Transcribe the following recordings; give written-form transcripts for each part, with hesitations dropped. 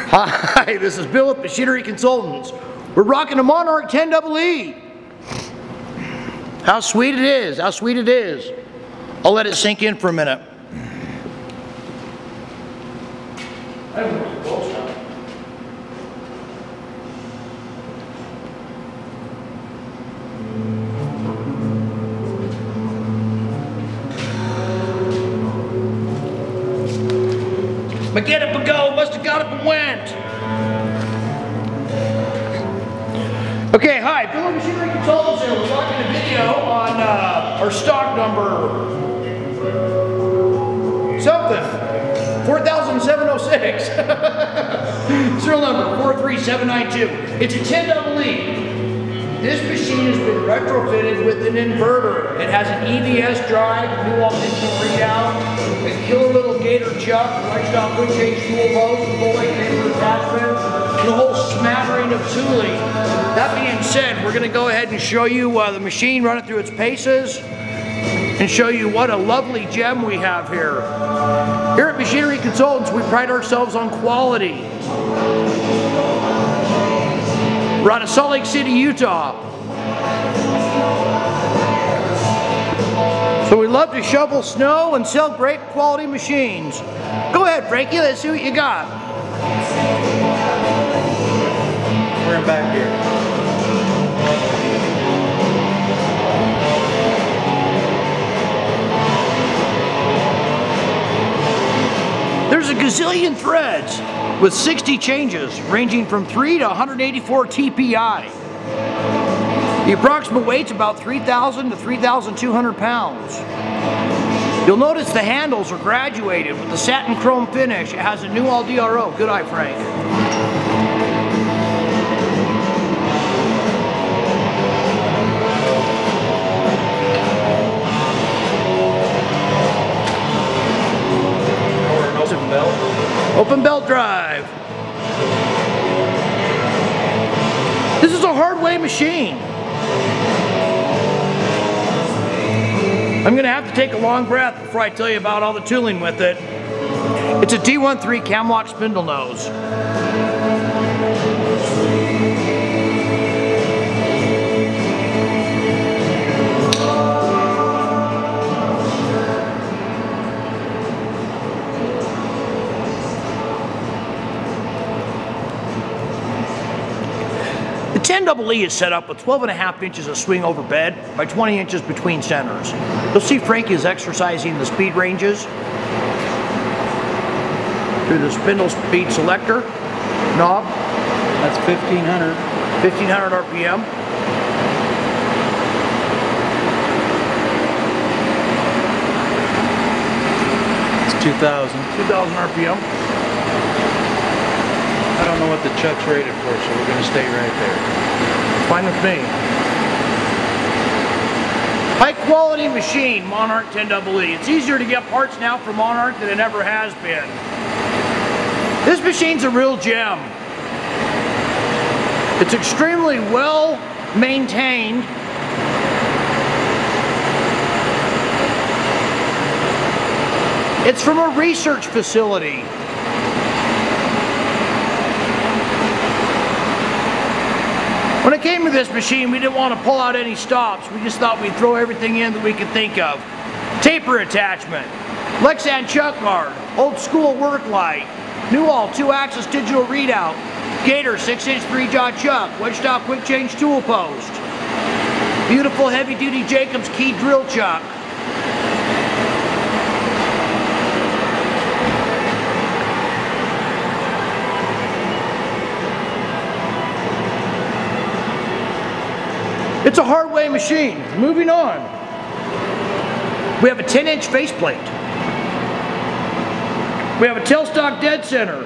Hi, this is Bill with Machinery Consultants. We're rocking a Monarch 10EE. How sweet it is, how sweet it is. I'll let it sink in for a minute. But get up and go, must have got up and went. Okay, hi, Bill with Machinery Consultants here. We're watching a video on our stock number something, 4706. Serial number 43792. It's a 10EE. This machine has been retrofitted with an inverter. It has an EVS drive, new digital readout, a killer little gator chuck, right-stop quick change tool post, full length paper attachment, and a whole smattering of tooling. That being said, we're going to go ahead and show you the machine, run it through its paces, and show you what a lovely gem we have here. Here at Machinery Consultants, we pride ourselves on quality. We're out of Salt Lake City, Utah. So we love to shovel snow and sell great quality machines. Go ahead, Frankie, let's see what you got. We're back here. There's a gazillion threads with 60 changes ranging from 3 to 184 TPI. The approximate weight's about 3,000 to 3,200 pounds. You'll notice the handles are graduated with the satin chrome finish. It has a new all DRO. Good eye, Frank. Open belt. Open belt drive. This is a hard way machine. I'm going to have to take a long breath before I tell you about all the tooling with it. It's a D-1-3 CAMLOCK spindle nose. The 10EE is set up with 12.5 inches of swing over bed by 20 inches between centers. You'll see Frankie is exercising the speed ranges through the spindle speed selector knob. That's 1500. 1500 RPM. It's 2000. 2000 RPM. I don't know what the chuck's rated for, so we're going to stay right there. Fine with me. High quality machine, Monarch 10EE. It's easier to get parts now from Monarch than it ever has been. This machine's a real gem. It's extremely well maintained. It's from a research facility. When it came to this machine, we didn't want to pull out any stops. We just thought we'd throw everything in that we could think of. Taper attachment, Lexan chuck guard, old school work light, new all 2-axis digital readout, Gator 6-inch 3-jaw chuck, wedge stop quick change tool post, beautiful heavy duty Jacobs key drill chuck. It's a hard way machine. Moving on. We have a 10-inch faceplate. We have a tailstock dead center.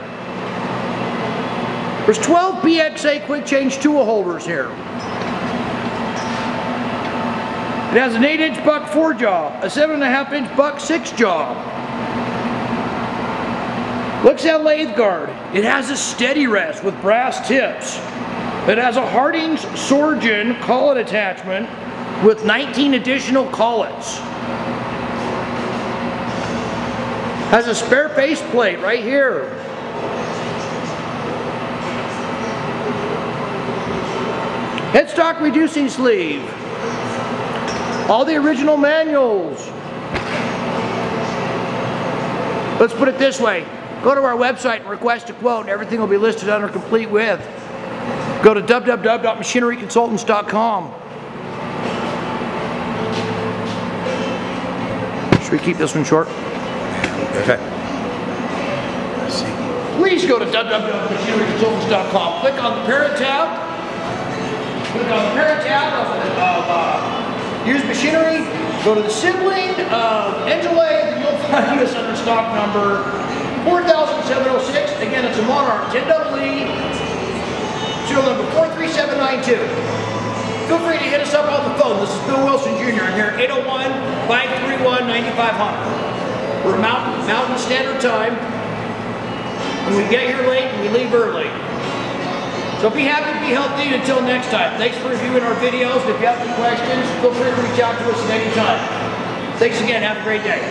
There's 12 PXA quick change tool holders here. It has an 8-inch buck 4-jaw, a 7.5-inch buck 6-jaw. Lexan lathe guard. It has a steady rest with brass tips. It has a Harding's Sorgen collet attachment with 19 additional collets. Has a spare faceplate right here. Headstock reducing sleeve. All the original manuals. Let's put it this way. Go to our website and request a quote and everything will be listed under complete with. Go to www.machineryconsultants.com. Should we keep this one short? Okay. Please go to www.machineryconsultants.com. Click on the parent tab. Click on the parent tab of used machinery. Go to the sibling of engine lathe, and you'll find us under stock number 4706. Again, it's a Monarch 10EE, serial number 43792. Feel free to hit us up on the phone. This is Bill Wilson Jr. I'm here at 801-531-9500. We're Mountain Standard Time. And we get here late and we leave early. So be happy, be healthy, and until next time. Thanks for reviewing our videos. If you have any questions, feel free to reach out to us at any time. Thanks again. Have a great day.